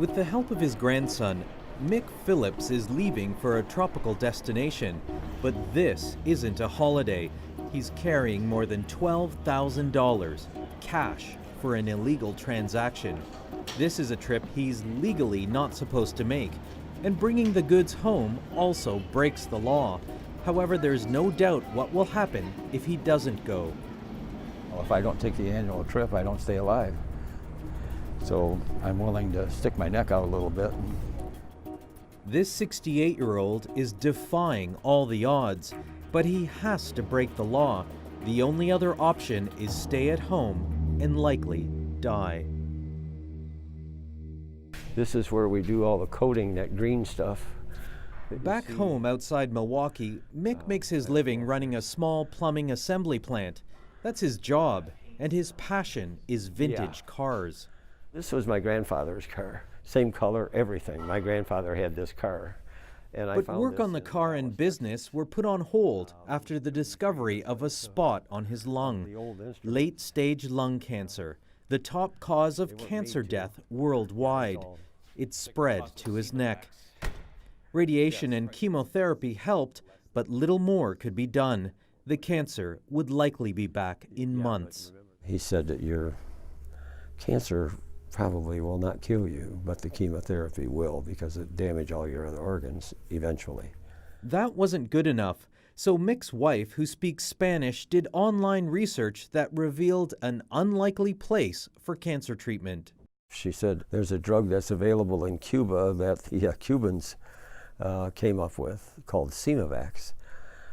With the help of his grandson, Mick Phillips is leaving for a tropical destination. But this isn't a holiday. He's carrying more than $12,000 cash for an illegal transaction. This is a trip he's legally not supposed to make. And bringing the goods home also breaks the law. However, there's no doubt what will happen if he doesn't go. Well, if I don't take the annual trip, I don't stay alive. So I'm willing to stick my neck out a little bit. This 68-year-old is defying all the odds, but he has to break the law. The only other option is stay at home and likely die. This is where we do all the coating, that green stuff. Back home outside Milwaukee, Mick makes his living running a small plumbing assembly plant. That's his job, and his passion is vintage cars. This was my grandfather's car. Same color, everything. My grandfather had this car. But work on the car and business were put on hold after the discovery of a spot on his lung. Late-stage lung cancer, the top cause of cancer death worldwide. It spread to his neck. Radiation and chemotherapy helped, but little more could be done. The cancer would likely be back in months. He said that your cancer probably will not kill you, but the chemotherapy will, because it damage all your other organs eventually. That wasn't good enough, so Mick's wife, who speaks Spanish, did online research that revealed an unlikely place for cancer treatment. She said there's a drug that's available in Cuba that the Cubans came up with called Simovax,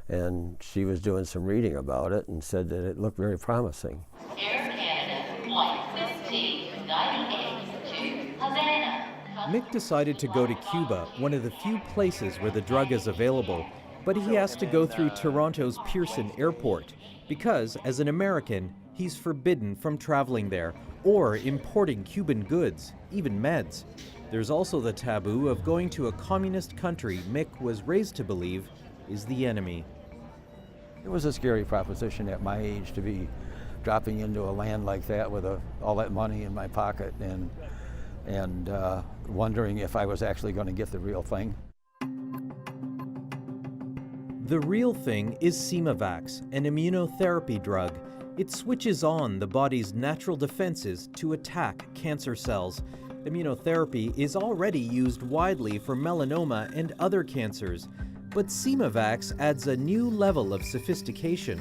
and she was doing some reading about it and said that it looked very promising. Air Canada, Flight 1598 to Havana. Mick decided to go to Cuba, one of the few places where the drug is available, but he has to go through Toronto's Pearson Airport because, as an American, he's forbidden from traveling there or importing Cuban goods, even meds. There's also the taboo of going to a communist country Mick was raised to believe is the enemy. It was a scary proposition at my age to be dropping into a land like that with all that money in my pocket and wondering if I was actually going to get the real thing. The real thing is Simovax, an immunotherapy drug. It switches on the body's natural defenses to attack cancer cells. Immunotherapy is already used widely for melanoma and other cancers, but Simovax adds a new level of sophistication.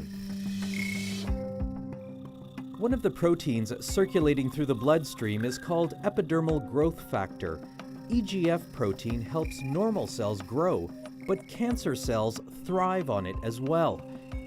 One of the proteins circulating through the bloodstream is called epidermal growth factor. EGF protein helps normal cells grow, but cancer cells thrive on it as well.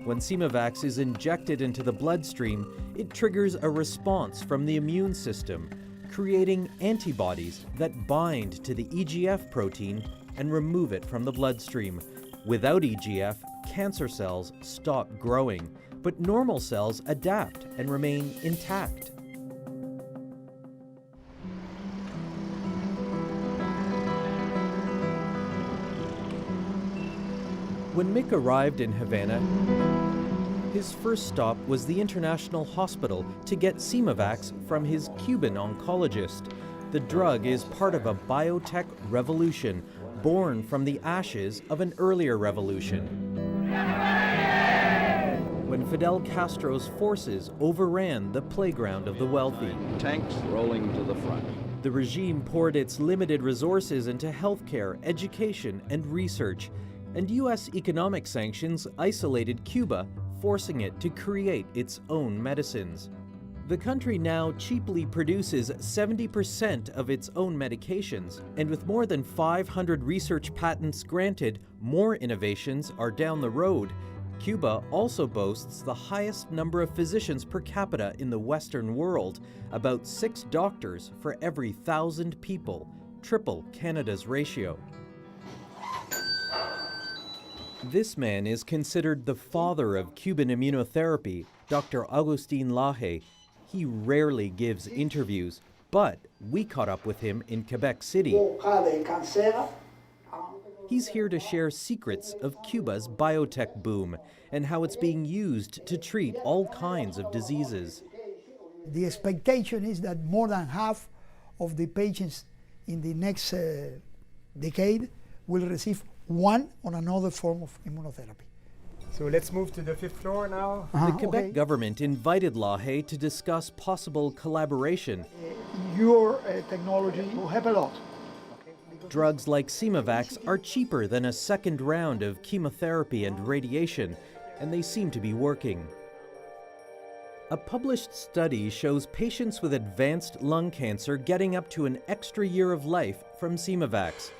When Simovax is injected into the bloodstream, it triggers a response from the immune system, creating antibodies that bind to the EGF protein and remove it from the bloodstream. Without EGF, cancer cells stop growing, but normal cells adapt and remain intact. When Mick arrived in Havana, his first stop was the International Hospital to get Simovax from his Cuban oncologist. The drug is part of a biotech revolution born from the ashes of an earlier revolution, when Fidel Castro's forces overran the playground of the wealthy. Tanks rolling to the front. The regime poured its limited resources into healthcare, education, and research, and U.S. economic sanctions isolated Cuba, forcing it to create its own medicines. The country now cheaply produces 70% of its own medications, and with more than 500 research patents granted, more innovations are down the road. Cuba also boasts the highest number of physicians per capita in the Western world, about 6 doctors for every 1,000 people, triple Canada's ratio. This man is considered the father of Cuban immunotherapy, Dr. Agustin Laje. He rarely gives interviews, but we caught up with him in Quebec City. He's here to share secrets of Cuba's biotech boom and how it's being used to treat all kinds of diseases. The expectation is that more than half of the patients in the next decade will receive one or another form of immunotherapy. So let's move to the 5th floor now. The Quebec government invited Lahey to discuss possible collaboration. Your technology will help a lot. Drugs like Simovax are cheaper than a second round of chemotherapy and radiation, and they seem to be working. A published study shows patients with advanced lung cancer getting up to an extra year of life from Simovax.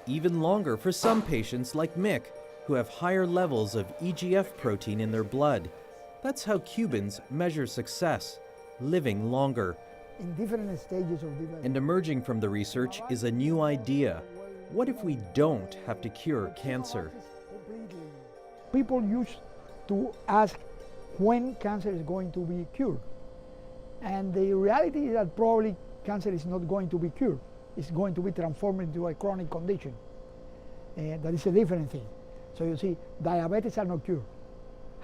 Even longer for some patients like Mick, who have higher levels of EGF protein in their blood. That's how Cubans measure success, living longer. In different stages of development. And emerging from the research is a new idea. What if we don't have to cure cancer? People used to ask when cancer is going to be cured. And the reality is that probably cancer is not going to be cured. It's going to be transformed into a chronic condition. And that is a different thing. So you see, diabetes are not cured.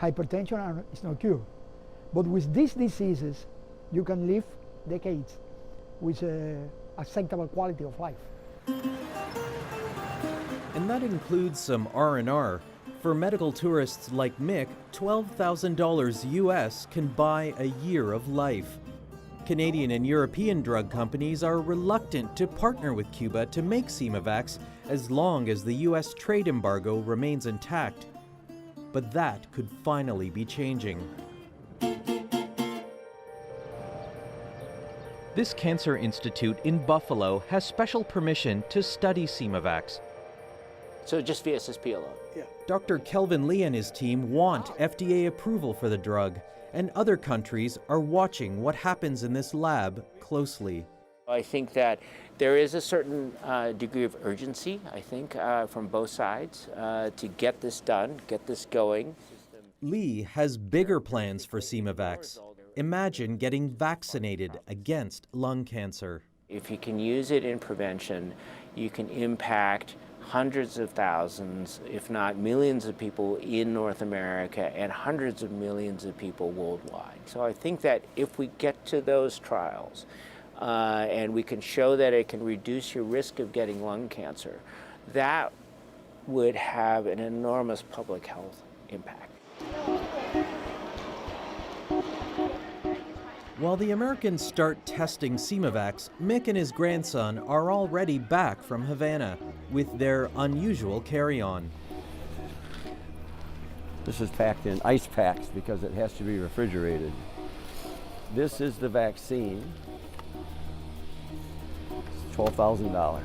Hypertension is not cured. But with these diseases, you can live decades with acceptable quality of life. And that includes some R&R. For medical tourists like Mick, $12,000 US can buy a year of life. Canadian and European drug companies are reluctant to partner with Cuba to make Simovax as long as the US trade embargo remains intact. But that could finally be changing. This cancer institute in Buffalo has special permission to study Simovax. So just VSSP alone? Yeah. Dr. Kelvin Lee and his team want FDA approval for the drug, and other countries are watching what happens in this lab closely. I think that there is a certain degree of urgency, I think, from both sides to get this done, get this going. Lee has bigger plans for Simovax. Imagine getting vaccinated against lung cancer. If you can use it in prevention, you can impact hundreds of thousands, if not millions of people in North America and hundreds of millions of people worldwide. So I think that if we get to those trials and we can show that it can reduce your risk of getting lung cancer, that would have an enormous public health impact. While the Americans start testing Simovax, Mick and his grandson are already back from Havana with their unusual carry-on. This is packed in ice packs because it has to be refrigerated. This is the vaccine. It's $12,000.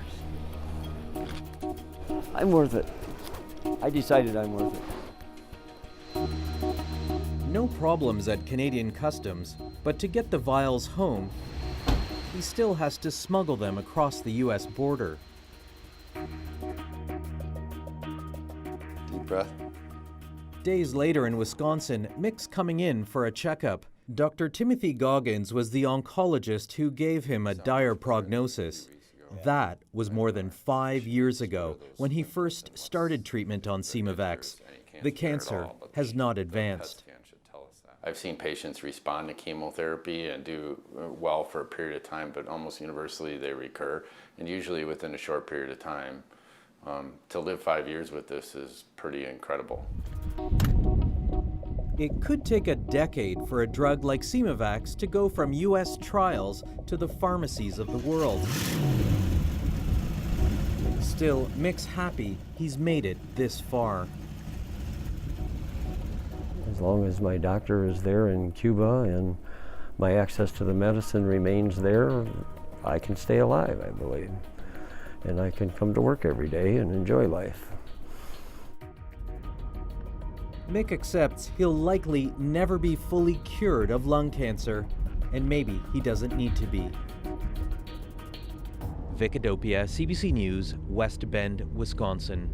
I'm worth it. I decided I'm worth it. No problems at Canadian Customs, but to get the vials home, he still has to smuggle them across the US border. Deep breath. Days later in Wisconsin, Mick's coming in for a checkup. Dr. Timothy Goggins was the oncologist who gave him a dire prognosis. That was more than 5 years ago when he first started treatment on Simovax. The cancer has not advanced. I've seen patients respond to chemotherapy and do well for a period of time, but almost universally they recur, and usually within a short period of time. To live 5 years with this is pretty incredible. It could take a decade for a drug like Simovax to go from US trials to the pharmacies of the world. Still, Mick's happy he's made it this far. As long as my doctor is there in Cuba and my access to the medicine remains there, I can stay alive, I believe. And I can come to work every day and enjoy life. Mick accepts he'll likely never be fully cured of lung cancer, and maybe he doesn't need to be. Vic Adopia, CBC News, West Bend, Wisconsin.